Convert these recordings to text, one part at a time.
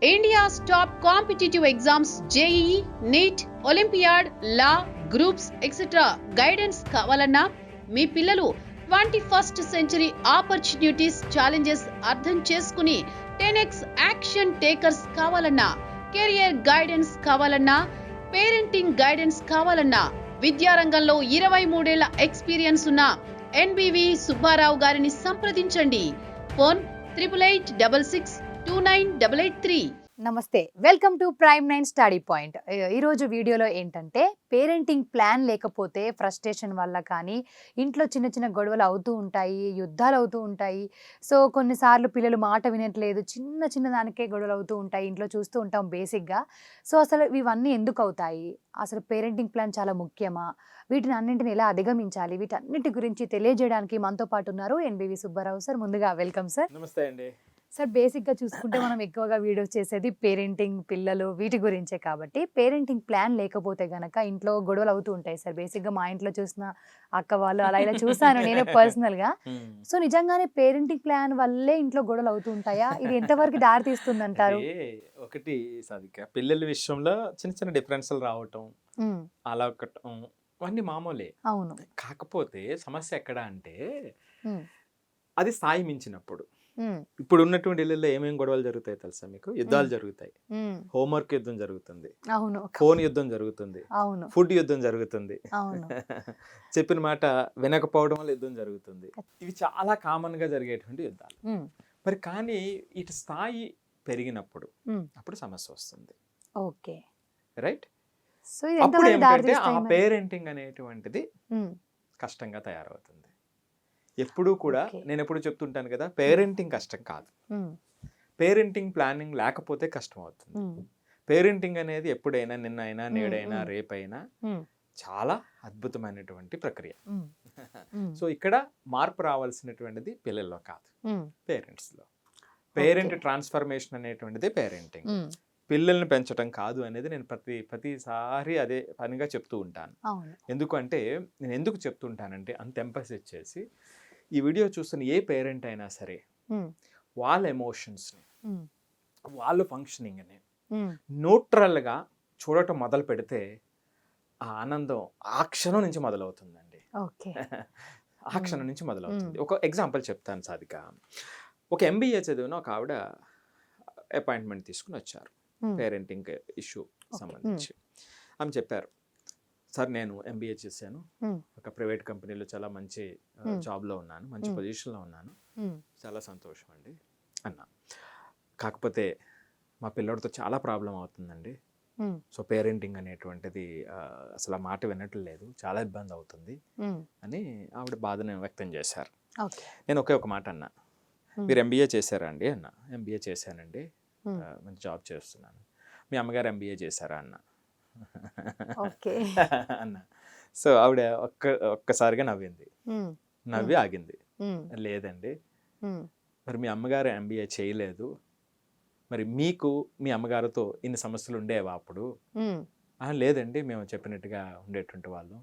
India's top competitive exams JEE, NEET, Olympiad, Law, Groups, etc. Guidance కావాలన్నా మీ పిల్లలు 21st century opportunities challenges అర్థం చేసుకుని 10x action takers కావాలన్నా career guidance కావాలన్నా parenting guidance కావాలన్నా విద్యారంగంలో 23 ఏళ్ల ఎక్స్పీరియన్స్ ఉన్న ఎన్బివి సుబ్బారావు గారిని సంప్రదించండి. ఫోన్ 8866298883. నమస్తే, వెల్కమ్ టు ప్రైమ్9 స్టడీ పాయింట్. ఈరోజు వీడియోలో ఏంటంటే పేరెంటింగ్ ప్లాన్ లేకపోతే ఫ్రస్ట్రేషన్ వల్ల కానీ ఇంట్లో చిన్న చిన్న గొడవలు అవుతూ ఉంటాయి, యుద్ధాలు అవుతూ ఉంటాయి. సో కొన్నిసార్లు పిల్లలు మాట వినట్లేదు, చిన్న చిన్న దానికే గొడవలు అవుతూ ఉంటాయి, ఇంట్లో చూస్తూ ఉంటాం బేసిక్గా. సో అసలు ఇవన్నీ ఎందుకు అవుతాయి, అసలు పేరెంటింగ్ ప్లాన్ చాలా ముఖ్యమా, వీటిని అన్నింటిని ఎలా అధిగమించాలి, వీటన్నిటి గురించి తెలియజేయడానికి మనతో పాటు ఉన్నారు ఎన్బివి సుబ్బారావు సార్. ముందుగా వెల్కమ్ సార్. నమస్తే అండి సార్. బేసిక్గా చూసుకుంటే మనం ఎక్కువగా వీడియోస్ చేసేది పేరెంటింగ్, పిల్లలు, వీటి గురించే కాబట్టి పేరెంటింగ్ ప్లాన్ లేకపోతే గనక ఇంట్లో గొడవలు అవుతూ ఉంటాయి సార్. బేసిక్గా మా ఇంట్లో చూసిన అక్క వాళ్ళు అలా ఇలా చూసాను నేనే పర్సనల్గా. సో నిజంగానే పేరెంటింగ్ ప్లాన్ వల్లే ఇంట్లో గొడవలు అవుతూ ఉంటాయా? ఇది ఎంతవరకు దారి తీస్తుంది అంటారు? ఒకటి సాధిక పిల్లల విషయంలో చిన్న చిన్న డిఫరెన్స్లు రావటం, అలా ఒకటం అన్ని మామూలే. అవును. కాకపోతే సమస్య ఎక్కడ అంటే అది స్థాయి మించినప్పుడు. ఇప్పుడు ఉన్నటువంటి ఇళ్ళల్లో ఏమేమి గొడవలు జరుగుతాయి తెలుసా మీకు? యుద్ధాలు జరుగుతాయి, హోంవర్క్ యుద్ధం జరుగుతుంది, అవును, ఫోన్ యుద్ధం జరుగుతుంది, అవును, ఫుడ్ యుద్ధం జరుగుతుంది, అవును, చెప్పిన మాట వినకపోవడం వల్ల యుద్ధం జరుగుతుంది. ఇవి చాలా కామన్ గా జరిగేటువంటి యుద్ధాలు. మరి కానీ ఇటు స్థాయి పెరిగినప్పుడు అప్పుడు సమస్య వస్తుంది. Okay, right. సో అప్పుడు ఏంటంటే ఆ పేరెంటింగ్ అనేటువంటిది కష్టంగా తయారవుతుంది. ఎప్పుడు కూడా నేను ఎప్పుడు చెప్తుంటాను కదా, పేరెంటింగ్ కష్టం కాదు, పేరెంటింగ్ ప్లానింగ్ లేకపోతే కష్టం అవుతుంది. పేరెంటింగ్ అనేది ఎప్పుడైనా, నిన్నైనా, నేడైనా, రేపైనా చాలా అద్భుతమైనటువంటి ప్రక్రియ. సో ఇక్కడ మార్పు రావాల్సినటువంటిది పిల్లల్లో కాదు, పేరెంట్స్లో. పేరెంట్ ట్రాన్స్ఫర్మేషన్ అనేటువంటిది పేరెంటింగ్. పిల్లల్ని పెంచడం కాదు అనేది నేను ప్రతిసారి అదే పనిగా చెప్తూ ఉంటాను. ఎందుకంటే నేను ఎందుకు చెప్తుంటానంటే అంత ఎంపసైజ్ చేసి, ఈ వీడియో చూస్తున్న ఏ పేరెంట్ అయినా సరే వాళ్ళ ఎమోషన్స్ని, వాళ్ళ ఫంక్షనింగ్ని న్యూట్రల్గా చూడటం మొదలు పెడితే ఆ ఆనందం ఆ క్షణం నుంచి మొదలవుతుందండి. ఆ క్షణం నుంచి మొదలవుతుంది. ఒక ఎగ్జాంపుల్ చెప్తాను సాధిక. ఒక MBA చదివిన ఒక ఆవిడ అపాయింట్మెంట్ తీసుకుని వచ్చారు పేరెంటింగ్ ఇష్యూ సంబంధించి. ఆమె చెప్పారు, సార్ నేను MBA చేశాను, ఒక ప్రైవేట్ కంపెనీలో చాలా మంచి జాబ్లో ఉన్నాను, మంచి పొజిషన్లో ఉన్నాను, చాలా సంతోషం అండి అన్నా. కాకపోతే మా పిల్లడితో చాలా ప్రాబ్లం అవుతుందండి. సో పేరెంటింగ్ అనేటువంటిది అసలు ఆ మాట వినట్లేదు, చాలా ఇబ్బంది అవుతుంది అని ఆవిడ బాధను వ్యక్తం చేశారు. నేను ఒకే ఒక మాట అన్నా, మీరు MBA చేశారా అండి అన్న. MBA చేశానండి, మంచి జాబ్ చేస్తున్నాను. మీ అమ్మగారు MBA చేశారా అన్న. అన్న. సో ఆవిడ ఒక్కసారిగా నవ్వింది, నవ్వి ఆగింది. లేదండి, మరి మీ అమ్మగారు MBA చేయలేదు, మరి మీకు మీ అమ్మగారితో ఇన్ని సమస్యలు ఉండేవా అప్పుడు? లేదండి, మేము చెప్పినట్టుగా ఉండేటువంటి వాళ్ళం,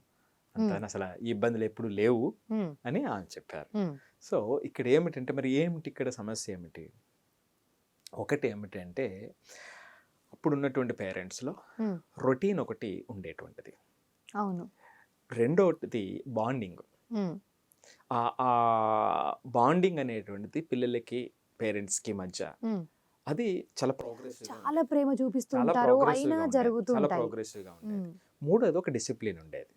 అంతా అసలు ఈ ఇబ్బందులు ఎప్పుడు లేవు అని ఆమె చెప్పారు. సో ఇక్కడ ఏమిటంటే, మరి ఏమిటి ఇక్కడ సమస్య ఏమిటి? ఒకటి ఏమిటంటే అప్పుడు ఉన్నటువంటి పేరెంట్స్లో రొటీన్ ఒకటి ఉండేటువంటిది. అవును. రెండోది బాండింగ్. ఆ బాండింగ్ అనేటువంటిది పిల్లలకి పేరెంట్స్కి మధ్య అది చాలా ప్రేమ చూపిస్తుంటారు, అయినా జరుగుతూ చాలా ప్రోగ్రెసివ్గా ఉండేది. మూడోది ఒక డిసిప్లిన్ ఉండేది.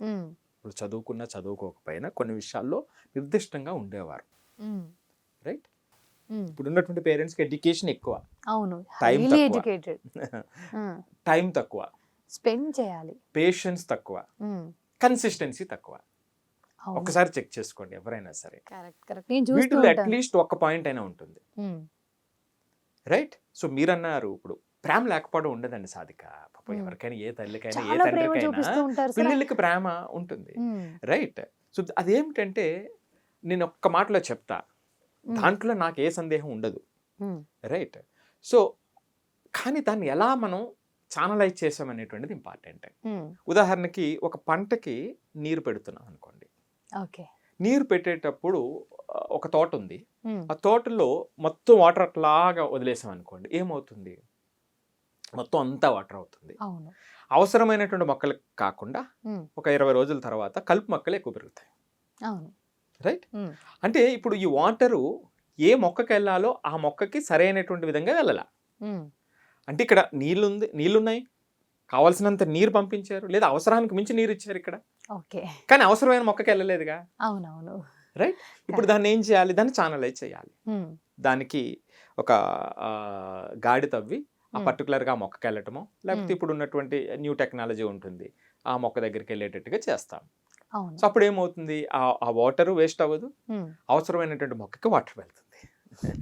ఇప్పుడు చదువుకున్నా చదువుకోకపోయినా కొన్ని విషయాల్లో నిర్దిష్టంగా ఉండేవారు. రైట్. ఇప్పుడు ఉన్నటువంటి పేరెంట్స్కి ఎడ్యుకేషన్ ఎక్కువ, అవును, టైం తక్కువ, స్పెండ్ చేయాలి, పేషెన్స్ తక్కువ, కన్సిస్టెన్సీ తక్కువ. ఒకసారి చెక్ చేసుకోండి ఎవరైనా సరే, వీటిలో అట్లీస్ట్ ఒక పాయింట్ అయినా ఉంటుంది. రైట్. సో మీరన్నారు ఇప్పుడు ప్రేమ లేకపోవడం ఉండదండి సాధిక. పాపం ఎవరికైనా, ఏ తల్లికైనా, ఏ తండ్రికైనా పిల్లలకి ప్రేమ ఉంటుంది. రైట్. సో అదేమిటంటే నేను ఒక్క మాటలో చెప్తా, దాంట్లో నాకు ఏ సందేహం ఉండదు. రైట్. సో కానీ దాన్ని ఎలా మనం ఛానలైజ్ చేసామనేటువంటిది ఇంపార్టెంట్. ఉదాహరణకి ఒక పంటకి నీరు పెడుతున్నాం అనుకోండి. నీరు పెట్టేటప్పుడు ఒక తోట ఉంది, ఆ తోటలో మొత్తం వాటర్ అట్లాగా వదిలేసాం అనుకోండి, ఏమవుతుంది? మొత్తం అంతా వాటర్ అవుతుంది. అవును. అవసరమైనటువంటి మొక్కలు కాకుండా ఉమ్, ఒక 20 రోజుల తర్వాత కలుపు మొక్కలు ఎక్కువ పెరుగుతాయి. అవును. రైట్? ఉమ్, అంటే ఇప్పుడు ఈ వాటరు ఏ మొక్కకి వెళ్ళాలో ఆ మొక్కకి సరైనటువంటి విధంగా వెళ్ళాల. ఉమ్, అంటే ఇక్కడ నీళ్ళున్నాయి, కావాల్సినంత నీరు పంపించారు, లేదా అవసరానికి మించి నీరు ఇచ్చారు ఇక్కడ, ఓకే. కానీ అవసరమైన మొక్కకి వెళ్ళలేదుగా. అవునవును. రైట్? ఇప్పుడు దాన్ని ఏం చేయాలి? దాన్ని ఛానలైజ్ చేయాలి. ఉమ్, దానికి ఒక గాడి తవ్వి ఆ ఉమ్, పర్టికులర్గా ఆ మొక్కకి వెళ్ళటమో, లేకపోతే మ్మ్. ఇప్పుడు ఉన్నటువంటి న్యూ టెక్నాలజీ ఉంటుంది, ఆ మొక్క దగ్గరికి వెళ్ళేటట్టుగా చేస్తాం. అవును. సో అప్పుడు ఏమవుతుంది? ఆ వాటర్ వేస్ట్ అవ్వదు, ఉమ్, అవసరమైనటువంటి మొక్కకి వాటర్ వెళ్తుంది.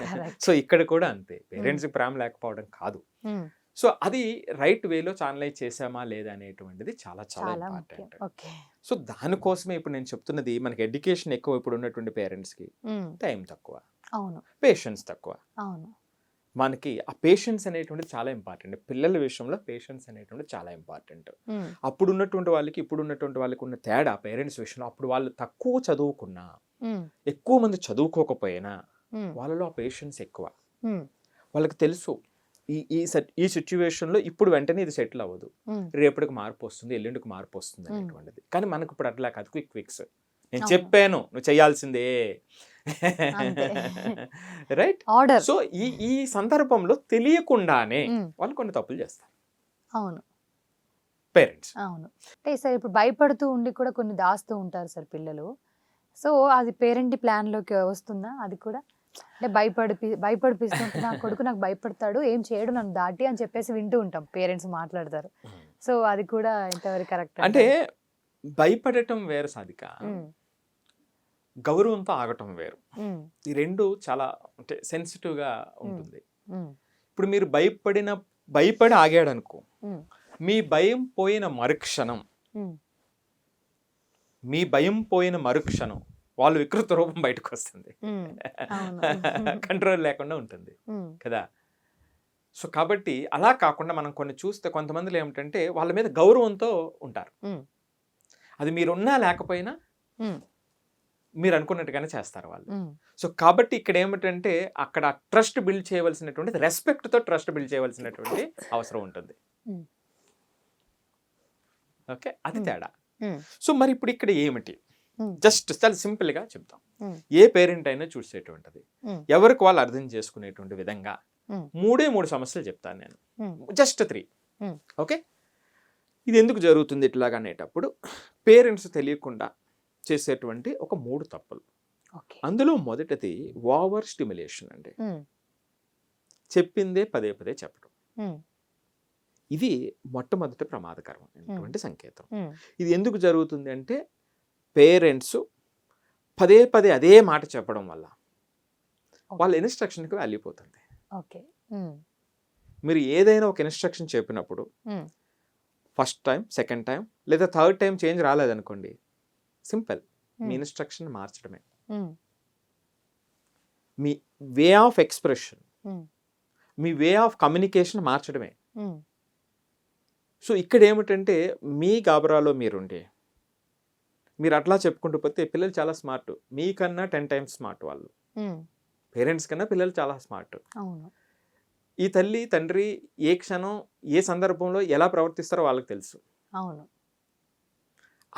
Correct. సో ఇక్కడ కూడా అంతే, పేరెంట్స్కి ప్రేమ లేకపోవడం కాదు. ఉమ్, సో అది రైట్ వేలో ఛానలైజ్ చేసామా లేదా అనేటువంటిది చాలా చాలా చాలా ముఖ్యం. ఇంపార్టెంట్. ఓకే. సో దానికోసమే ఇప్పుడు నేను చెప్తున్నది, మనకి ఎడ్యుకేషన్ ఎక్కువ ఇప్పుడు ఉన్నటువంటి పేరెంట్స్కి, ఉమ్, టైం తక్కువ, అవును. పేషెన్స్ తక్కువ. అవును. మనకి ఆ పేషెన్స్ అనేటువంటిది చాలా ఇంపార్టెంట్. పిల్లల విషయంలో పేషెన్స్ అనేటువంటిది చాలా ఇంపార్టెంట్. ఉమ్, అప్పుడు ఉన్నటువంటి వాళ్ళకి ఇప్పుడు ఉన్నటువంటి వాళ్ళకి ఉన్న తేడా పేరెంట్స్ విషయంలో, అప్పుడు వాళ్ళు తక్కువ చదువుకున్నా, ఉమ్, ఎక్కువ మంది చదువుకోకపోయినా ఉమ్, వాళ్ళలో ఆ పేషెన్స్ ఎక్కువ. ఉమ్, వాళ్ళకి తెలుసు ఈ సిచ్యువేషన్లో ఇప్పుడు వెంటనే ఇది సెటిల్ అవ్వదు, ఉమ్, రేపటికి మార్పు వస్తుంది, ఎల్లుండికి మార్పు వస్తుంది అనేటువంటిది. కానీ మనకు ఇప్పుడు అట్లా కాదు, క్విక్ ఫిక్స్. నేను అవును. చెప్పాను నువ్వు చేయాల్సిందే. అంతే. రైట్? ఆర్డర్. సో ఈ సందర్భంలో తెలియకుండానే ఉమ్, వాళ్ళు కొన్ని తప్పులు చేస్తారు అవును. పేరెంట్స్. అవును. అంటే సార్ ఇప్పుడు భయపడుతూ ఉండి కూడా కొన్ని దాస్తూ ఉంటారు సార్ పిల్లలు. సో అది పేరెంట్ ప్లాన్లోకి వస్తుందా అది కూడా? అంటే భయపడిపిస్తుంటే నా కొడుకు నాకు భయపడతాడు, ఏం చేయడు నన్ను దాటి అని చెప్పేసి వింటూ ఉంటాం, పేరెంట్స్ మాట్లాడతారు. సో అది కూడా ఎంతవరకు కరెక్ట్? అంటే భయపడటం వేరు సాధిక, గౌరవంతో ఆగటం వేరు. ఈ రెండు చాలా అంటే సెన్సిటివ్గా ఉంటుంది. ఇప్పుడు మీరు భయపడి ఆగాడు అనుకో, మీ భయం పోయిన మరుక్షణం వాళ్ళు వికృత రూపం బయటకు వస్తుంది, కంట్రోల్ లేకుండా ఉంటుంది కదా. సో కాబట్టి అలా కాకుండా మనం కొన్ని చూస్తే కొంతమందిలో ఏమిటంటే వాళ్ళ మీద గౌరవంతో ఉంటారు. అది మీరున్నా లేకపోయినా మీరు అనుకున్నట్టుగానే చేస్తారు వాళ్ళు. సో కాబట్టి ఇక్కడ ఏమిటంటే అక్కడ ట్రస్ట్ బిల్డ్ చేయవలసినటువంటి, రెస్పెక్ట్తో ట్రస్ట్ బిల్డ్ చేయవలసినటువంటి అవసరం ఉంటుంది. ఓకే, అది తేడా. సో మరి ఇప్పుడు ఇక్కడ ఏమిటి, జస్ట్ చాలా సింపుల్గా చెప్తాం. ఏ పేరెంట్ అయినా చూసేటువంటిది, ఎవరికి వాళ్ళు అర్థం చేసుకునేటువంటి విధంగా 3 సమస్యలు చెప్తాను నేను, జస్ట్ 3. ఓకే, ఇది ఎందుకు జరుగుతుంది ఇట్లాగా అనేటప్పుడు పేరెంట్స్ తెలియకుండా చేసేటువంటి ఒక 3 తప్పులు. అందులో మొదటిది ఓవర్ స్టిమ్యులేషన్ అండి. చెప్పిందే పదే చెప్పడం. ఇది మొట్టమొదటి ప్రమాదకరమైనటువంటి సంకేతం. ఇది ఎందుకు జరుగుతుంది అంటే పేరెంట్స్ పదే అదే మాట చెప్పడం వల్ల వాళ్ళ ఇన్స్ట్రక్షన్కి వాల్యూ పోతుంది. మీరు ఏదైనా ఒక ఇన్స్ట్రక్షన్ చెప్పినప్పుడు ఫస్ట్ టైం, సెకండ్ టైం లేదా థర్డ్ టైం చేంజ్ రాలేదనుకోండి, సింపుల్, మీ ఇన్స్ట్రక్షన్ మార్చడమే. మీ వే ఆఫ్ ఎక్స్ప్రెషన్, మీ వే ఆఫ్ కమ్యూనికేషన్ మార్చడమే. సో ఇక్కడ ఏమిటంటే మీ గాబరాలో మీరు అట్లా చెప్పుకుంటూ పోతే పిల్లలు చాలా స్మార్ట్, మీకన్నా 10 times స్మార్ట్. వాళ్ళు పేరెంట్స్ కన్నా పిల్లలు చాలా స్మార్ట్. ఈ తల్లి తండ్రి ఏ క్షణం ఏ సందర్భంలో ఎలా ప్రవర్తిస్తారో వాళ్ళకి తెలుసు.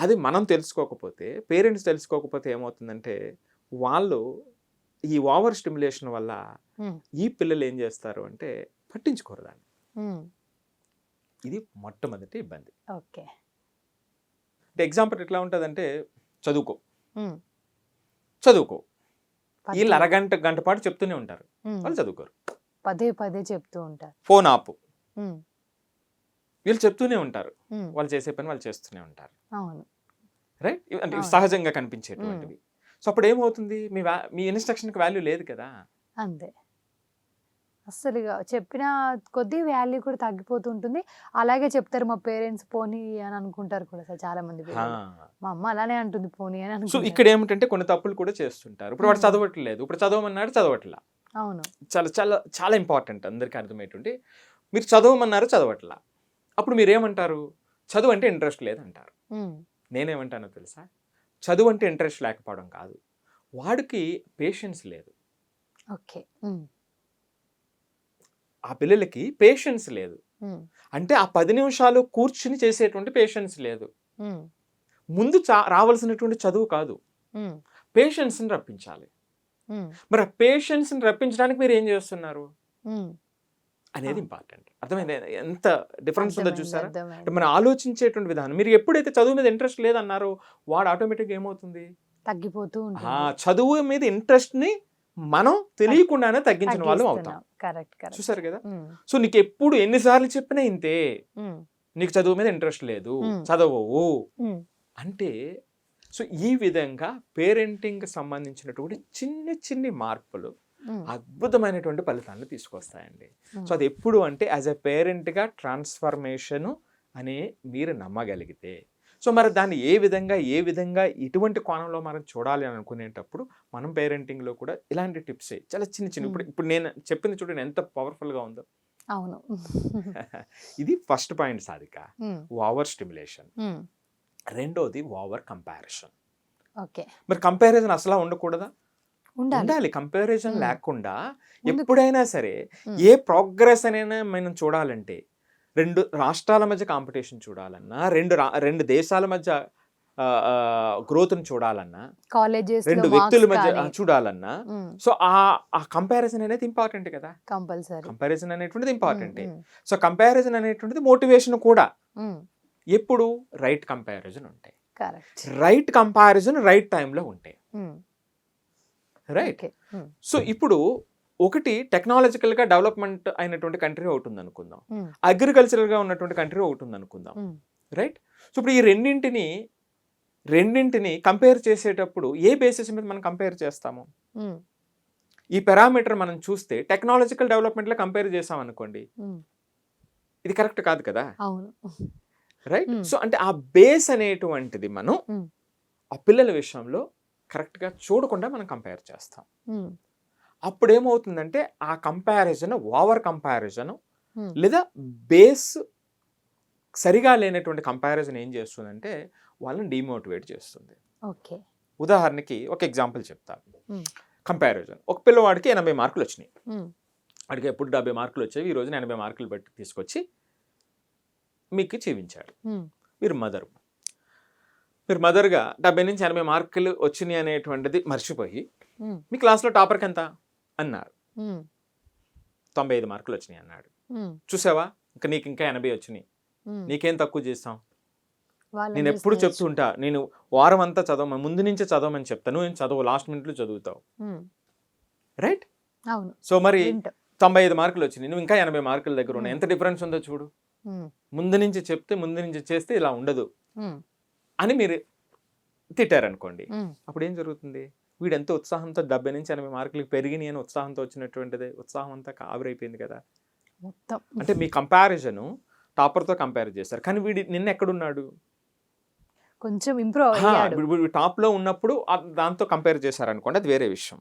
అది మనం తెలుసుకోకపోతే, పేరెంట్స్ తెలుసుకోకపోతే ఏమవుతుందంటే వాళ్ళు ఈ ఓవర్ స్టిమ్యులేషన్ వల్ల ఈ పిల్లలు ఏం చేస్తారు అంటే పట్టించుకోరు దాన్ని. ఇది మొట్టమొదటి ఇబ్బంది. ఓకే, అంటే ఎగ్జాంపుల్ ఎట్లా ఉంటుందంటే, చదువుకో వీళ్ళు గంట పాటు చెప్తూనే ఉంటారు, వాళ్ళు చదువుకోరు, పదే చెప్తూ ఉంటారు. ఫోన్ ఆపు, వీళ్ళు చెప్తూనే ఉంటారు, వాళ్ళు చేసే పని వాళ్ళు చేస్తూనే ఉంటారు. రైట్? అంటే సహజంగా కనిపించేటువంటివి. సో అప్పుడు ఏమవుతుంది, మీ ఇన్స్ట్రక్షన్కి వాల్యూ లేదు కదా. అంతే, అస్సలు చెప్పిన కొద్ది వాల్యూ కూడా తగ్గిపోతూ ఉంటుంది. అలాగే చెప్తారు మా పేరెంట్స్, పోనీ అని అనుకుంటారు కూడా సార్ చాలా మంది. మా అమ్మ అలానే అంటుంది పోనీ అని అనుకుంటారు. సో ఇక్కడ ఏమిటంటే కొన్ని తప్పులు కూడా చేస్తుంటారు. ఇప్పుడు వాడు చదవట్లేదు, ఇప్పుడు చదవమన్నాడు చదవట్లా. అవును, చాలా ఇంపార్టెంట్ అందరికీ అర్థమయ్యేటువంటి, మీరు చదవమన్నారు చదవట్లా, అప్పుడు మీరేమంటారు, చదువు అంటే ఇంట్రెస్ట్ లేదంటారు. నేనేమంటానో తెలుసా, చదువు అంటే ఇంట్రెస్ట్ లేకపోవడం కాదు, వాడికి పేషెన్స్ లేదు. ఓకే, ఆ పిల్లలకి పేషెన్స్ లేదు. అంటే ఆ 10 నిమిషాలు కూర్చుని చేసేటువంటి పేషెన్స్ లేదు. ముందు రావాల్సినటువంటి చదువు కాదు, పేషెన్స్ని రప్పించాలి. మరి ఆ పేషెన్స్ని రప్పించడానికి మీరు ఏం చేస్తున్నారు అనేది ఇంపార్టెంట్. అర్థమైంది ఎంత డిఫరెన్స్ ఉందో చూసారా? అంటే మనం ఆలోచించేటువంటి విధానం. మీరు ఎప్పుడైతే చదువు మీద ఇంట్రెస్ట్ లేదన్నారో వాడు ఆటోమేటిక్గా ఏమవుతుంది, తగ్గిపోతూ ఉంటుంది. చదువు మీద ఇంట్రెస్ట్ ని మనం తెలియకుండానే తగ్గించిన వాళ్ళు అవుతాం. చూసారు కదా? సో నీకు ఎప్పుడు ఎన్నిసార్లు చెప్పినా ఇంతే, నీకు చదువు మీద ఇంట్రెస్ట్ లేదు, చదవవు అంటే. సో ఈ విధంగా పేరెంటింగ్ సంబంధించినటువంటి చిన్ని మార్పులు అద్భుతమైనటువంటి ఫలితాలను తీసుకొస్తాయండి. సో అది ఎప్పుడు అంటే యాజ్ ఎ పేరెంట్గా ట్రాన్స్ఫర్మేషన్ అని మీరు నమ్మగలిగితే, సో మరి దాన్ని ఏ విధంగా ఇటువంటి కోణంలో మనం చూడాలి అని అనుకునేటప్పుడు మనం పేరెంటింగ్లో కూడా ఇలాంటి టిప్స్ చాలా చిన్న ఇప్పుడు నేను చెప్పింది చూడండి ఎంత పవర్ఫుల్గా ఉందో. అవును. ఇది first point Sadhika, over stimulation. రెండోది ఓవర్ కంపారిజన్. మరి కంపారిజన్ అసలు ఉండకూడదా? ఉండాలి. కంపారిజన్ లేకుండా ఎప్పుడైనా సరే ఏ ప్రోగ్రెస్ అయినా మనం చూడాలంటే, 2 రాష్ట్రాల మధ్య కాంపిటీషన్ చూడాలన్నా, రెండు దేశాల మధ్య గ్రోత్ని చూడాలన్నా, 2 వ్యక్తుల మధ్య చూడాలన్నా, సో ఆ కంపారిజన్ అనేది ఇంపార్టెంట్ కదా. కంపారిజన్ అనేటువంటిది ఇంపార్టెంటే. సో కంపారిజన్ అనేటువంటిది మోటివేషన్ కూడా. ఎప్పుడు రైట్ కంపారిజన్ ఉంటాయి, రైట్ కంపారిజన్ రైట్ టైంలో ఉంటాయి. రైట్. సో ఇప్పుడు ఒకటి టెక్నాలజికల్ గా డెవలప్మెంట్ అయినటువంటి కంట్రీ ఒకటి ఉంది అనుకుందాం, అగ్రికల్చరల్ గా ఉన్నటువంటి కంట్రీ ఒకటి ఉంది అనుకుందాం. రైట్. సో ఇప్పుడు ఈ రెండింటిని కంపేర్ చేసేటప్పుడు ఏ బేసిస్ మీద మనం కంపేర్ చేస్తాము? ఈ పారామీటర్ మనం చూస్తే టెక్నాలజికల్ డెవలప్మెంట్ లో కంపేర్ చేసాం అనుకోండి, ఇది కరెక్ట్ కాదు కదా. రైట్. సో అంటే ఆ బేస్ అనేటువంటిది మనం ఆ పిల్లల విషయంలో కరెక్ట్గా చూడకుండా మనం కంపేర్ చేస్తాం. అప్పుడు ఏమవుతుందంటే ఆ కంపారిజన్ ఓవర్ కంపారిజన్ లేదా బేస్ సరిగా లేనటువంటి కంపారిజన్ ఏం చేస్తుందంటే వాళ్ళని డిమోటివేట్ చేస్తుంది. ఉదాహరణకి ఒక ఎగ్జాంపుల్ చెప్తాను. కంపారిజన్, ఒక పిల్లవాడికి 80 మార్కులు వచ్చినాయి, వాడికి ఎప్పుడు 70 మార్కులు వచ్చేవి, ఈ రోజున 80 మార్కులు బట్టి తీసుకొచ్చి మీకు చూపించాడు. మీరు మదర్గా 70 నుంచి 80 మార్కులు వచ్చినాయి అనేటువంటిది మర్చిపోయి మీ క్లాస్లో టాపర్కి ఎంత అన్నారు, 95 మార్కులు వచ్చినాయి అన్నాడు. చూసావా, నీకు ఇంకా 80 వచ్చినాయి, నీకేం తక్కువ చేస్తాం? నేను ఎప్పుడు చెప్తుంటా, నేను వారం అంతా చదవమని, ముందు నుంచే చదవమని చెప్తాను, నేను చదవు, లాస్ట్ మినిట్లో చదువుతావు. రైట్. సో మరి 95 మార్కులు వచ్చినాయి, నువ్వు ఇంకా 80 మార్కుల దగ్గర ఉన్నాయి, ఎంత డిఫరెన్స్ ఉందో చూడు. ముందు నుంచి చెప్తే, ముందు నుంచి చేస్తే ఇలా ఉండదు అని మీరు తిట్టారనుకోండి, అప్పుడు ఏం జరుగుతుంది? వీడు ఎంతో ఉత్సాహంతో 70 నుంచి 80 మార్కులకి పెరిగి అని ఉత్సాహంతో వచ్చినటువంటిది ఉత్సాహం అంతా ఆవిరైపోయింది కదా మొత్తం. అంటే మీ కంపారిజన్ టాపర్తో కంపేర్ చేశారు, కానీ వీడి నిన్న ఎక్కడున్నాడు? కొంచెం ఇంప్రూవ్ అయ్యాడు. టాప్ లో ఉన్నప్పుడు దాంతో కంపేర్ చేశారనుకోండి, అది వేరే విషయం.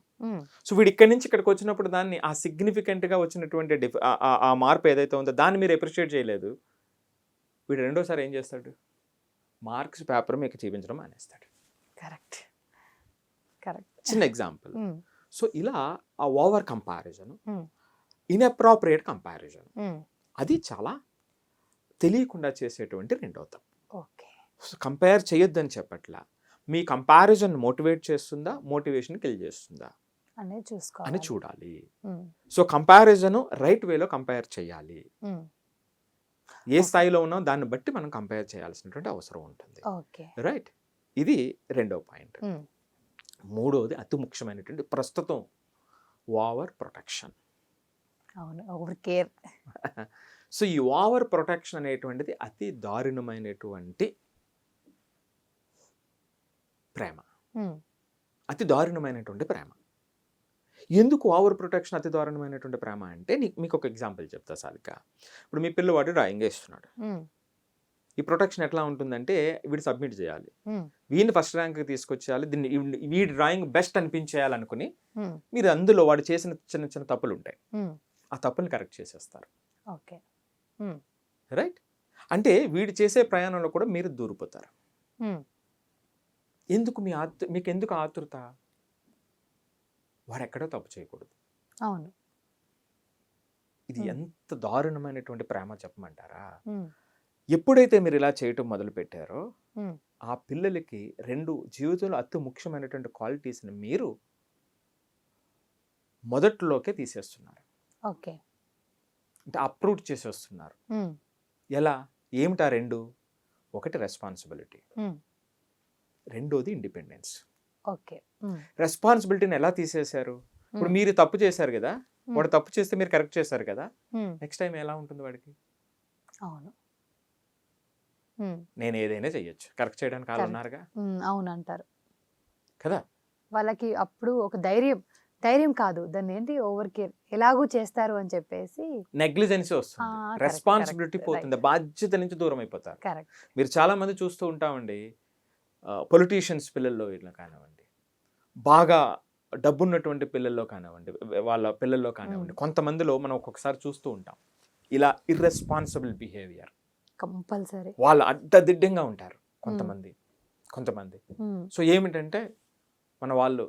సో వీడు ఇక్కడి నుంచి ఇక్కడికి వచ్చినప్పుడు దాన్ని ఆ సిగ్నిఫికెంట్ గా వచ్చినటువంటి ఆ మార్పు ఏదైతే ఉందో దాన్ని మీరు అప్రిషియేట్ చేయలేదు, వీడు రెండోసారి ఏం చేస్తాడు? మార్క్స్ పేపర్ మీకు చూపించడం మానేస్తాడు. కరెక్ట్. చిన్న ఎగ్జాంపుల్. సో ఇలా ఆ ఓవర్ కంపారిజన్, ఇన్అప్రోప్రియేట్ కంపారిజన్, అది చాలా తెలియకుండా చేసేటువంటి రెండో తప్పు. కంపేర్ చేయొద్దని చెప్పట్లా, మీ కంపారిజన్ మోటివేట్ చేస్తుందా, మోటివేషన్ కిల్ చేస్తుందా అని చూడాలి. సో కంపారిజన్ రైట్ వేలో కంపేర్ చేయాలి. ఏ స్థాయిలో ఉన్నాం దాన్ని బట్టి మనం కంపేర్ చేయాల్సినటువంటి అవసరం ఉంటుంది. రైట్. ఇది రెండో పాయింట్. మూడోది అతి ముఖ్యమైనటువంటి ప్రస్తుతం ఓవర్ ప్రొటెక్షన్. సో ఈ ఓవర్ ప్రొటెక్షన్ అనేటువంటిది అతి దారుణమైనటువంటి ప్రేమ, అతి దారుణమైనటువంటి ప్రేమ. ఎందుకు ఓవర్ ప్రొటెక్షన్ అతి దారుణమైనటువంటి ప్రేమ అంటే, మీకు ఒక ఎగ్జాంపుల్ చెప్తా సాధిక. ఇప్పుడు మీ పిల్లవాడు డ్రాయింగ్ వేస్తున్నాడు, ఈ ప్రొటెక్షన్ ఎట్లా ఉంటుందంటే వీడు సబ్మిట్ చేయాలి, వీడిని ఫస్ట్ ర్యాంక్ తీసుకొచ్చేయాలి, దీన్ని వీడి డ్రాయింగ్ బెస్ట్ అనిపించేయాలనుకుని మీరు అందులో వాడు చేసిన చిన్న చిన్న తప్పులు ఉంటాయి, ఆ తప్పుని కరెక్ట్ చేసేస్తారు. రైట్. అంటే వీడు చేసే ప్రయాణంలో కూడా మీరు దూరిపోతారు. ఎందుకు మీకు ఎందుకు ఆతృత? వాడు ఎక్కడో తప్పు చేయకూడదు. అవును. ఇది ఎంత దారుణమైనటువంటి ప్రేమ చెప్పమంటారా? ఉమ్, ఎప్పుడైతే మీరు ఇలా చేయటం మొదలు పెట్టారో ఉమ్, ఆ పిల్లలకి 2 జీవితంలో అతి ముఖ్యమైనటువంటి క్వాలిటీస్ని మీరు మొదట్లోకే తీసేస్తున్నారు, ఓకే. అంటే అప్రూవ్ చేసేస్తున్నారు. ఉమ్, ఎలా? ఏమిటా 2? ఒకటి రెస్పాన్సిబిలిటీ, ఉమ్, రెండోది ఇండిపెండెన్స్. ఓకే. ఉమ్, రెస్పాన్సిబిలిటీని ఎలా తీసేశారు? ఇప్పుడు మీరు తప్పు చేశారు కదా, వాడు తప్పు చేస్తే మీరు కరెక్ట్ చేశారు కదా, ఉమ్, నెక్స్ట్ టైం ఎలా ఉంటుంది వాడికి? అవును. ఉమ్, నేను ఏదైనా చెయ్యొచ్చు, కరెక్ట్ చేయడానికి వాళ్ళు ఉన్నారుగా అవును అంటారు కదా. వాళ్ళకి. అప్పుడు ఒక ధైర్యం కాదు, దాన్ని ఏంటి, ఓవర్ కేర్ ఎలాగూ చేస్తారు అని చెప్పేసి నెగ్లిజెన్సీ వస్తుంది, correct, రెస్పాన్సిబిలిటీ correct, పోతుంది, బాధ్యత నుంచి దూరం అయిపోతారు. కరెక్ట్. మీరు చాలా మంది చూస్తూ ఉంటామండి, పొలిటీషియన్స్ పిల్లల్లో ఇట్లా కానివ్వండి, బాగా డబ్బున్నటువంటి పిల్లల్లో కానివ్వండి, వాళ్ళ పిల్లల్లో కానివ్వండి, కొంతమందిలో మనం ఒక్కొక్కసారి చూస్తూ ఉంటాం ఇలా ఇర్రెస్పాన్సిబుల్ బిహేవియర్. కంపల్సరీ వాళ్ళు అడ్డదిడ్డంగా ఉంటారు కొంతమంది. సో ఏమిటంటే మన వాళ్ళు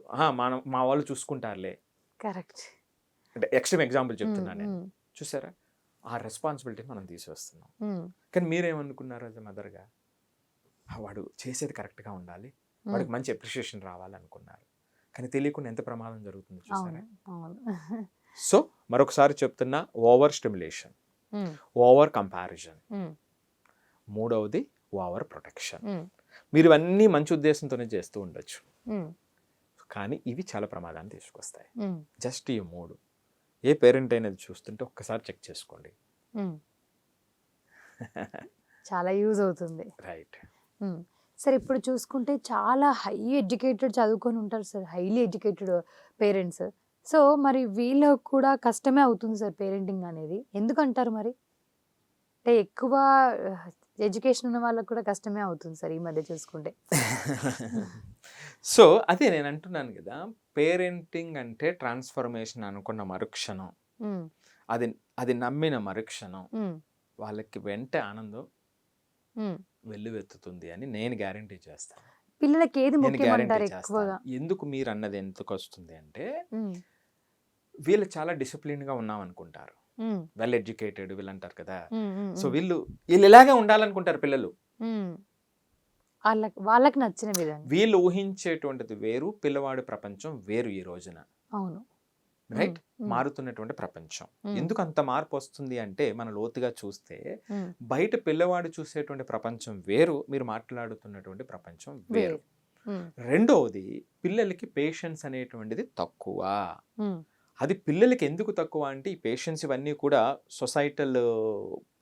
మా వాళ్ళు చూసుకుంటారులే, కరెక్ట్. అంటే ఎక్స్ట్రీమ్ ఎగ్జాంపుల్ చెప్తున్నాను నేను. చూసారా, ఆ రెస్పాన్సిబిలిటీ మనం తీసేస్తున్నాం. కానీ మీరేమనుకున్నారు అది మదర్గా? వాడు చేసేది కరెక్ట్గా ఉండాలి, వాడికి మంచి అప్రిషియేషన్ రావాలనుకున్నారు. కానీ తెలియకుండా ఎంత ప్రమాదం జరుగుతుంది చూసారా. సో మరొకసారి చెప్తున్నా, ఓవర్ స్టిమ్యులేషన్, ఓవర్ కంపారిజన్, మూడవది ఓవర్ ప్రొటెక్షన్. మీరు ఇవన్నీ మంచి ఉద్దేశంతోనే చేస్తూ ఉండొచ్చు, కానీ ఇవి చాలా ప్రమాదాన్ని తీసుకొస్తాయి. జస్ట్ ఈ 3 ఏ పేరెంట్ అయినది చూస్తుంటే ఒక్కసారి చెక్ చేసుకోండి. చాలా యూజ్ అవుతుంది. రైట్. సార్ ఇప్పుడు చూసుకుంటే చాలా హై ఎడ్యుకేటెడ్ చదువుకొని ఉంటారు sir, highly educated parents. So మరి వీళ్ళకు కూడా కష్టమే అవుతుంది సార్ పేరెంటింగ్ అనేది, ఎందుకంటారు మరి? అంటే ఎక్కువ ఎడ్యుకేషన్ ఉన్న వాళ్ళకు కూడా కష్టమే అవుతుంది సార్ ఈ మధ్య చూసుకుంటే. సో అదే నేను అంటున్నాను కదా, పేరెంటింగ్ అంటే ట్రాన్స్ఫర్మేషన్ అనుకున్న మరుక్షణం, అది నమ్మిన మరుక్షణం వాళ్ళకి వెంట ఆనందం వెల్లువెత్తుతుంది అని నేను గ్యారంటీ చేస్తాను. పిల్లలకి ఏది ముఖ్యమంటారు ఎక్కువగా? ఎందుకు మీరు అన్నది ఎందుకు వస్తుంది అంటే, వీళ్ళు చాలా డిసిప్లిన్గా ఉన్నాం అనుకుంటారు, వెల్ ఎడ్యుకేటెడ్ వీళ్ళు అంటారు కదా. సో వీళ్ళు ఇలాగే ఉండాలనుకుంటారు పిల్లలు, వాళ్ళకి నచ్చిన విధంగా. వీళ్ళు ఊహించేటువంటిది వేరు, పిల్లవాడి ప్రపంచం వేరు ఈ రోజున. అవును, రైట్. మారుతున్నటువంటి ప్రపంచం. ఎందుకు అంత మార్పు వస్తుంది అంటే, మన లోతుగా చూస్తే బయట పిల్లవాడు చూసేటువంటి ప్రపంచం వేరు, మీరు మాట్లాడుతున్నటువంటి ప్రపంచం వేరు. రెండవది, పిల్లలకి పేషెన్స్ అనేటువంటిది తక్కువ. అది పిల్లలకి ఎందుకు తక్కువ అంటే, ఈ పేషెన్స్ ఇవన్నీ కూడా సొసైటల్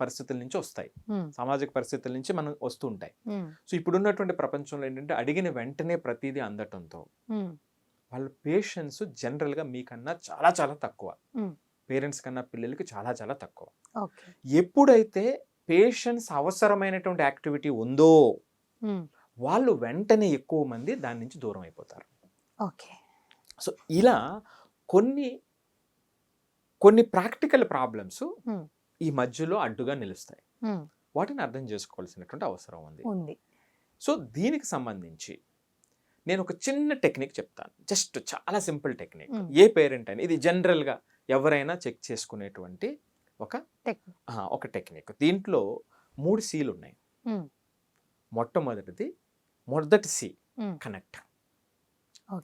పరిస్థితుల నుంచి వస్తాయి, సామాజిక పరిస్థితుల నుంచి మనం వస్తూ ఉంటాయి. సో ఇప్పుడున్నటువంటి ప్రపంచంలో ఏంటంటే, అడిగిన వెంటనే ప్రతిదీ అందటంతో వాళ్ళ పేషెన్స్ జనరల్గా మీకన్నా చాలా చాలా తక్కువ, పేరెంట్స్ కన్నా పిల్లలకి చాలా చాలా తక్కువ. ఎప్పుడైతే పేషెన్స్ అవసరమైనటువంటి యాక్టివిటీ ఉందో వాళ్ళు వెంటనే ఎక్కువ మంది దాని నుంచి దూరం అయిపోతారు. సో ఇలా కొన్ని ప్రాక్టికల్ ప్రాబ్లమ్స్ ఈ మధ్యలో అడ్డుగా నిలుస్తాయి, వాటిని అర్థం చేసుకోవాల్సినటువంటి అవసరం ఉంది. సో దీనికి సంబంధించి నేను ఒక చిన్న టెక్నిక్ చెప్తాను, జస్ట్ చాలా సింపుల్ టెక్నిక్. ఏ పేరెంట్ అయినా ఇది జనరల్గా ఎవరైనా చెక్ చేసుకునేటువంటి ఒక టెక్నిక్. దీంట్లో 3 Cలు ఉన్నాయి. మొదటి సి కనెక్ట్.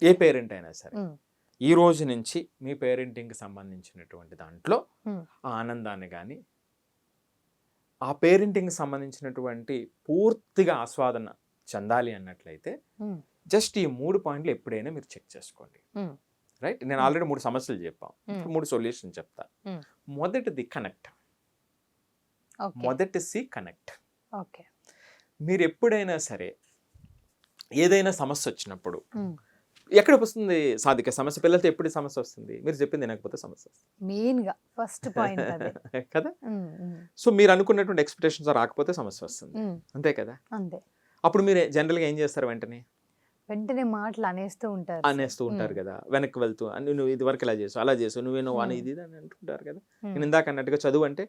ఏ పేరెంట్ అయినా సరే ఈ రోజు నుంచి మీ పేరెంటింగ్కి సంబంధించినటువంటి దాంట్లో ఆ ఆనందాన్ని కానీ, ఆ పేరెంటింగ్కి సంబంధించినటువంటి పూర్తిగా ఆస్వాదన చెందాలి అన్నట్లయితే జస్ట్ ఈ 3 పాయింట్లు ఎప్పుడైనా మీరు చెక్ చేసుకోండి. రైట్. నేను ఆల్రెడీ 3 సమస్యలు చెప్పాను, 3 సొల్యూషన్ చెప్తా. మొదటిది కనెక్ట్. మొదటి సి కనెక్ట్. మీరు ఎప్పుడైనా సరే ఏదైనా సమస్య వచ్చినప్పుడు, ఎక్కడ వస్తుంది సాధిక సమస్య? పిల్లలతో ఎప్పుడు సమస్య వస్తుంది? మీరు చెప్పింది వినకపోతే సమస్య వస్తుంది, మెయిన్గా ఫస్ట్ పాయింట్ కదా. సో మీరు అనుకున్నటువంటి ఎక్స్పెక్టేషన్స్ రాకపోతే సమస్య వస్తుంది, అంతే కదా. అంతే. అప్పుడు మీరు జనరల్గా ఏం చేస్తారు? వెంటనే మాటలు అనేస్తూ ఉంటారు కదా, వెనక్కి వెళ్తూ నువ్వు ఇది వరకు ఇలా చేసావు, అలా చేసావు, నువ్వేనో అని ఇది అని అంటుంటారు కదా. నేను ఇందాక అన్నట్టుగా చదువు అంటే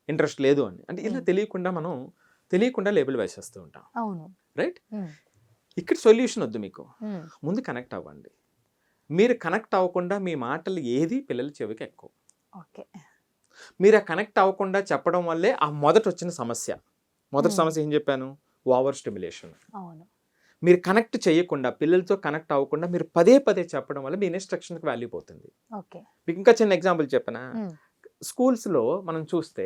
ఇంట్రెస్ట్ లేదు అని, అంటే ఇలా తెలియకుండా లేబుల్ వేసేస్తూ ఉంటాం. అవును, రైట్. ఇక్కడ సొల్యూషన్ వద్దు మీకు, ముందు కనెక్ట్ అవ్వండి. మీరు కనెక్ట్ అవ్వకుండా మీ మాటలు ఏది పిల్లల చెవికి ఎక్కువ. మీరు ఆ కనెక్ట్ అవ్వకుండా చెప్పడం వల్లే ఆ మొదట వచ్చిన సమస్య. మొదటి సమస్య ఏం చెప్పాను? Over stimulation. అవును. మీరు కనెక్ట్ చేయకుండా, పిల్లలతో కనెక్ట్ అవ్వకుండా మీరు పదే పదే చెప్పడం వల్ల మీ ఇన్స్ట్రక్షన్కి వాల్యూ పోతుంది. ఓకే. మీకు ఇంకా చిన్న ఎగ్జాంపుల్ చెప్పనా? స్కూల్స్లో మనం చూస్తే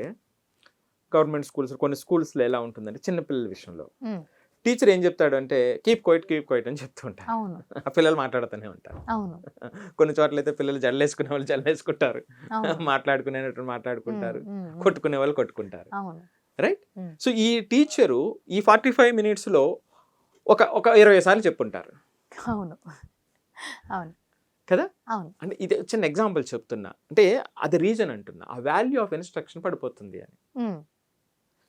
గవర్నమెంట్ స్కూల్స్, కొన్ని స్కూల్స్లో ఎలా ఉంటుందంటే చిన్నపిల్లల విషయంలో టీచర్ ఏం చెప్తాడు అంటే కీప్ క్వైట్ అని చెప్తూ ఉంటారు. అవును. పిల్లలు మాట్లాడుతూనే ఉంటారు. అవును. కొన్ని చోట్ల అయితే పిల్లలు జల్లేసుకునే వాళ్ళు జల్లేసుకుంటారు, మాట్లాడుకునేటట్టు మాట్లాడుకుంటారు, కొట్టుకునే వాళ్ళు కొట్టుకుంటారు. రైట్? సో ఈ టీచరు ఈ 45 minutesలో ఒక 20 సార్లు చెప్పుంటారు. అవును. అవును కదా? అవును. అంటే ఇది చిన్న ఎగ్జాంపుల్ చెప్తున్నా, అంటే అది రీజన్ అంటున్నా, ఆ వాల్యూ ఆఫ్ ఇన్స్ట్రక్షన్ పడిపోతుంది అని.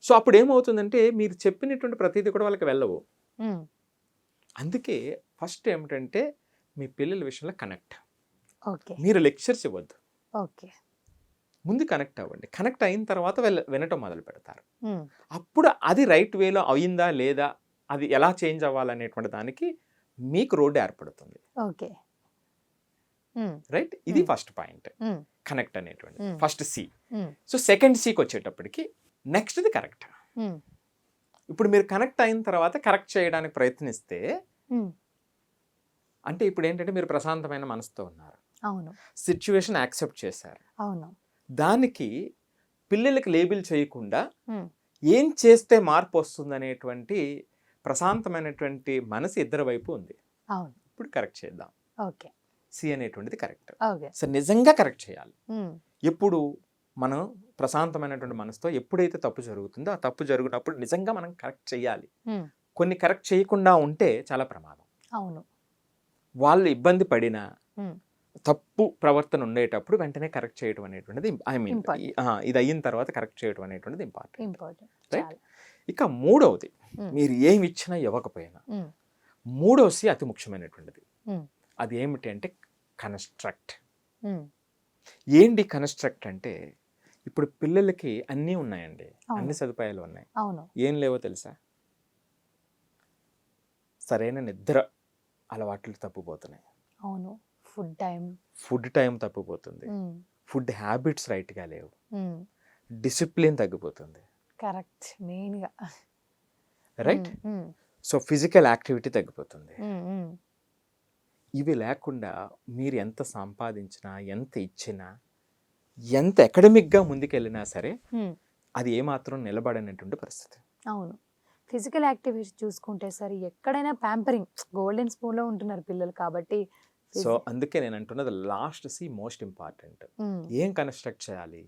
సో అప్పుడు ఏమవుతుందంటే మీరు చెప్పినటువంటి ప్రతిదీ కూడా వాళ్ళకి వెళ్ళవు. అందుకే ఫస్ట్ ఏమిటంటే మీ పిల్లల విషయంలో కనెక్ట్. మీరు లెక్చర్స్ ఇవ్వద్దు, ముందు కనెక్ట్ అవ్వండి. కనెక్ట్ అయిన తర్వాత వినటం మొదలు పెడతారు. అప్పుడు అది రైట్ వేలో అయిందా లేదా, అది ఎలా చేంజ్ అవ్వాలనేటువంటి దానికి మీకు రోడ్డు ఏర్పడుతుంది. రైట్? ఇది ఫస్ట్ పాయింట్, కనెక్ట్ అనేటువంటి ఫస్ట్ సి. సో సెకండ్ సికి వచ్చేటప్పటికి నెక్స్ట్ది కరెక్ట్. ఇప్పుడు మీరు కనెక్ట్ అయిన తర్వాత కరెక్ట్ చేయడానికి ప్రయత్నిస్తే, అంటే ఇప్పుడు ఏంటంటే మీరు ప్రశాంతమైన మనసుతో ఉన్నారు, సిచ్యువేషన్ యాక్సెప్ట్ చేశారు, దానికి పిల్లలకి లేబుల్ చేయకుండా ఏం చేస్తే మార్పు వస్తుంది అనేటువంటి ప్రశాంతమైనటువంటి మనసు ఇద్దరి వైపు ఉంది. ఇప్పుడు కరెక్ట్ చేద్దాం. సి అనేటువంటిది కరెక్ట్. సో నిజంగా కరెక్ట్ చేయాలి. ఎప్పుడు మనం ప్రశాంతమైనటువంటి మనసుతో, ఎప్పుడైతే తప్పు జరుగుతుందో ఆ తప్పు జరిగినప్పుడు నిజంగా మనం కరెక్ట్ చేయాలి. కొన్ని కరెక్ట్ చేయకుండా ఉంటే చాలా ప్రమాదం. వాళ్ళు ఇబ్బంది పడినా, తప్పు ప్రవర్తన ఉండేటప్పుడు వెంటనే కరెక్ట్ చేయడం అనేటువంటిది, ఇది అయిన తర్వాత కరెక్ట్ చేయడం అనేటువంటిది ఇంపార్టెంట్. రైట్? ఇక మూడవది, మీరు ఏమి ఇచ్చినా ఇవ్వకపోయినా, మూడవది అతి ముఖ్యమైనటువంటిది. అది ఏమిటి అంటే కన్స్ట్రక్ట్. ఏంటి కన్స్ట్రక్ట్ అంటే, ఇప్పుడు పిల్లలకి అన్నీ ఉన్నాయండి, అన్ని సదుపాయాలు ఉన్నాయి, ఏం లేవో తెలుసా? సరైన నిద్ర అలవాట్లు తప్పిపోతున్నాయి. ఫుడ్ టైం తప్పిపోతుంది, ఫుడ్ హ్యాబిట్స్ రైట్గా లేవు, డిసిప్లిన్ తగ్గిపోతుంది. రైట్? సో ఫిజికల్ యాక్టివిటీ తగ్గిపోతుంది. ఇవి లేకుండా మీరు ఎంత సంపాదించినా, ఎంత ఇచ్చినా, ఎంత అకాడమిక్గా ముందుకెళ్ళినా సరే అది ఏమాత్రం నిలబడనటువంటి పరిస్థితి. ఫిజికల్ యాక్టివిటీ చూసుకుంటే సార్ ఎక్కడైనా ప్యాంపరింగ్ గోల్డెన్ స్పూన్లో ఉంటున్నారు పిల్లలు కాబట్టి. సో అందుకే నేను అంటున్నది లాస్ట్ సి మోస్ట్ ఇంపార్టెంట్. ఏం కన్స్ట్రక్ట్ చేయాలి?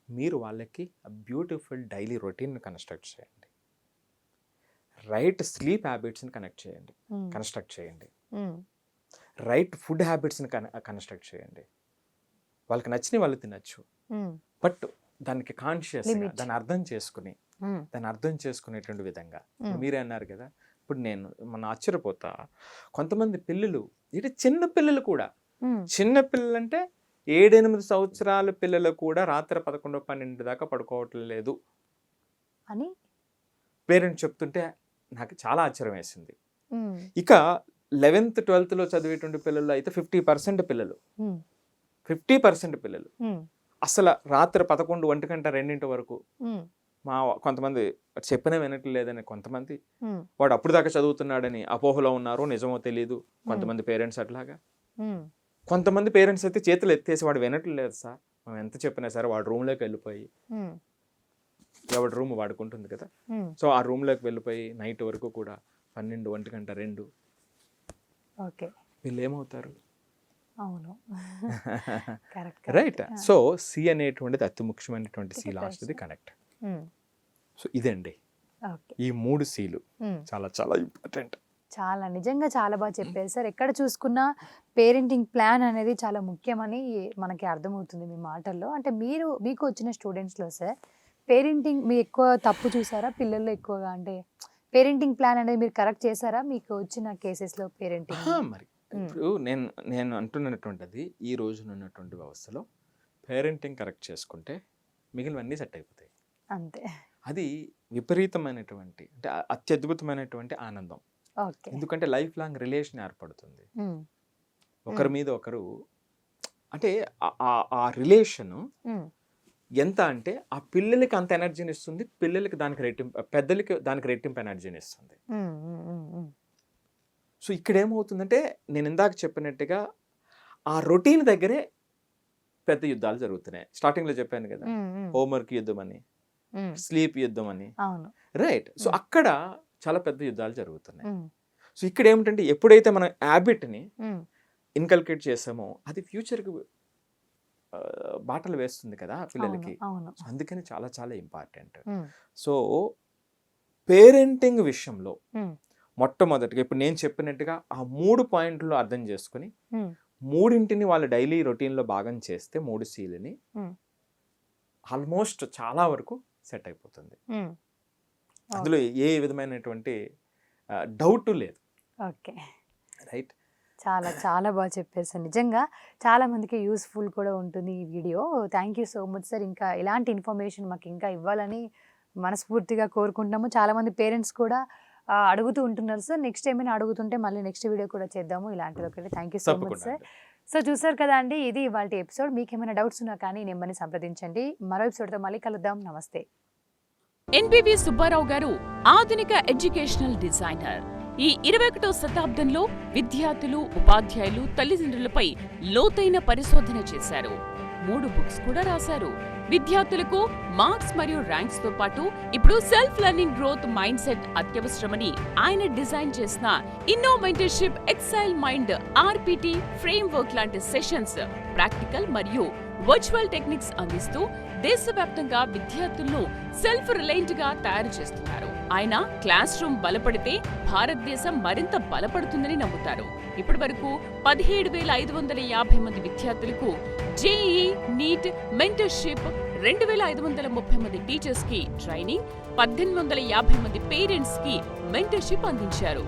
మీరు వాళ్ళకి బ్యూటిఫుల్ డైలీ రొటీన్ కన్స్ట్రక్ట్ చేయండి. రైట్ స్లీప్ హ్యాబిట్స్ని కన్స్ట్రక్ట్ చేయండి. రైట్ ఫుడ్ హ్యాబిట్స్ని కన్స్ట్రక్ట్ చేయండి. వాళ్ళకి నచ్చిన వాళ్ళు తినచ్చు, బట్ దానికి కాన్షియస్, దాన్ని అర్థం చేసుకునేటువంటి విధంగా. మీరే అన్నారు కదా, ఇప్పుడు మన ఆశ్చర్యపోతా, కొంతమంది పిల్లలు, ఇటు చిన్న పిల్లలు కూడా, చిన్న పిల్లలు అంటే 7-8 సంవత్సరాల పిల్లలు కూడా రాత్రి 11-12 దాకా పడుకోవటం లేదు అని పేరెంట్స్ చెప్తుంటే నాకు చాలా ఆశ్చర్యం వేసింది. ఇక 11th 12th చదివేటువంటి పిల్లలు అయితే 50% పిల్లలు అసలు రాత్రి 11, 1 గంట, 2 వరకు, కొంతమంది చెప్పినా వినట్లేదని, కొంతమంది వాడు అప్పుడు దాకా చదువుతున్నాడని అపోహలో ఉన్నారు, నిజమో తెలియదు కొంతమంది పేరెంట్స్ అట్లాగా. కొంతమంది పేరెంట్స్ అయితే చేతులు ఎత్తేసి వాడు వినట్లేదు సార్, మనం ఎంత చెప్పినా సరే వాడు రూమ్లోకి వెళ్ళిపోయి, ఎవరి రూమ్ వాడుకుంటుంది కదా, సో ఆ రూమ్లోకి వెళ్ళిపోయి నైట్ వరకు కూడా 12, 1 గంట, 2 వీళ్ళు ఏమవుతారు? రైట్? సో సి అనేటువంటిది అతి ముఖ్యమైనటువంటి సి, లాస్ట్ది కనెక్ట్. సో ఇదండి, ఈ 3 Cలు చాలా చాలా ఇంపార్టెంట్. నిజంగా చాలా బాగా చెప్పారు సార్. ఎక్కడ చూసుకున్నా పేరెంటింగ్ ప్లాన్ అనేది చాలా ముఖ్యమని మనకి అర్థమవుతుంది మీ మాటల్లో. అంటే మీకు వచ్చిన స్టూడెంట్స్లో సార్ పేరెంటింగ్ మీ ఎక్కువ తప్పు చూసారా పిల్లల్లో ఎక్కువగా? అంటే పేరెంటింగ్ ప్లాన్ అనేది మీరు కరెక్ట్ చేశారా మీకు వచ్చిన కేసెస్లో పేరెంటింగ్? మరి ఇప్పుడు నేను అంటున్నటువంటిది, ఈ రోజున ఉన్నటువంటి వ్యవస్థలో పేరెంటింగ్ కరెక్ట్ చేసుకుంటే మిగిలినవన్నీ సెట్ అయిపోతాయి. అంతే. అది విపరీతమైనటువంటి, అంటే అత్యద్భుతమైనటువంటి ఆనందం. ఎందుకంటే లైఫ్ లాంగ్ రిలేషన్ ఏర్పడుతుంది ఒకరి మీద ఒకరు. అంటే ఆ రిలేషను ఎంత అంటే ఆ పిల్లలకి అంత ఎనర్జీని ఇస్తుంది, పిల్లలకి దానికి రెట్టింపు, పెద్దలకి దానికి రెట్టింపు ఎనర్జీని ఇస్తుంది. సో ఇక్కడ ఏమవుతుందంటే నేను ఇందాక చెప్పినట్టుగా ఆ రొటీన్ దగ్గరే పెద్ద యుద్ధాలు జరుగుతున్నాయి. స్టార్టింగ్లో చెప్పాను కదా, హోంవర్క్ యుద్ధం అని, స్లీప్ యుద్ధం అని, రైట్. సో అక్కడ చాలా పెద్ద యుద్ధాలు జరుగుతున్నాయి. సో ఇక్కడ ఏమిటంటే ఎప్పుడైతే మనం హ్యాబిట్ని ఇన్కల్కేట్ చేసామో అది ఫ్యూచర్కి బాటలు వేస్తుంది కదా పిల్లలకి. అందుకని చాలా చాలా ఇంపార్టెంట్. సో పేరెంటింగ్ విషయంలో మొట్టమొదటిగా ఇప్పుడు నేను చెప్పినట్టుగా ఆ 3 పాయింట్లు అర్థం చేసుకుని 3 వాళ్ళు డైలీ రొటీన్లో భాగం చేస్తే 3 Cలని ఆల్మోస్ట్ చాలా వరకు సెట్ అయిపోతుంది. అందులో ఏ విధమైనటువంటి డౌట్ లేదు. Okay, right. చాలా చాలా బాగా చెప్పారు సార్. నిజంగా చాలా మందికి యూస్ఫుల్ కూడా ఉంటుంది ఈ video. Thank you so much sir. ఇంకా ఇలాంటి ఇన్ఫర్మేషన్ మాకు ఇంకా ఇవ్వాలని మనస్ఫూర్తిగా కోరుకుంటున్నాము. చాలామంది పేరెంట్స్ కూడా అడుగుతూ ఉంటున్నారు సార్. నెక్స్ట్ ఏమైనా అడుగుతుంటే మళ్ళీ నెక్స్ట్ వీడియో కూడా చేద్దాము ఇలాంటిది. ఒకటి thank you so much sir. So చూసారు కదా అండి, ఇది ఇవాళ ఎపిసోడ్. మీకు ఏమైనా డౌట్స్ ఉన్నా కానీ నెంబర్ని సంప్రదించండి. మరో ఎపిసోడ్తో మళ్ళీ కలుద్దాం. నమస్తే. ఎన్బివి సుబ్బారావు గారు ఆధునిక ఎడ్యుకేషనల్ డిజైనర్. ఈ 21వ శతాబ్దంలో విద్యార్థులు, ఉపాధ్యాయులు, తల్లిదండ్రులపై లోతైన పరిశోధన చేశారు. 3 బుక్స్ కూడా రాశారు. విద్యార్థులకు మార్క్స్ మరియు ర్యాంక్స్ తో పాటు ఇప్పుడు self learning growth mind set అత్యవసరమని ఆయన డిజైన్ చేసిన ఇన్నోమెంటర్షిప్, ఎక్సైల్ మైండ్, ఆర్పిటి ఫ్రేమ్వర్క్ లాంటి సెషన్స్, ప్రాక్టికల్ మరియు వర్చువల్ టెక్నిక్స్ అందిస్తూ దేశవ్యాప్తంగా విద్యార్థులను సెల్ఫ్ రిలయంట్ గా తయారు చేస్తున్నారు. ఆయన క్లాస్ రూమ్ బలపడితే భారతదేశం మరింత బలపడుతుందని నమ్ముతారు. ఇప్పటి వరకు 17,550 మంది విద్యార్థులకు జేఈఈ, నీట్, మెంటర్షిప్, 2,530 మంది టీచర్స్ కి ట్రైనింగ్, 1,850 మంది పేరెంట్స్ కి మెంటర్షిప్ అందించారు.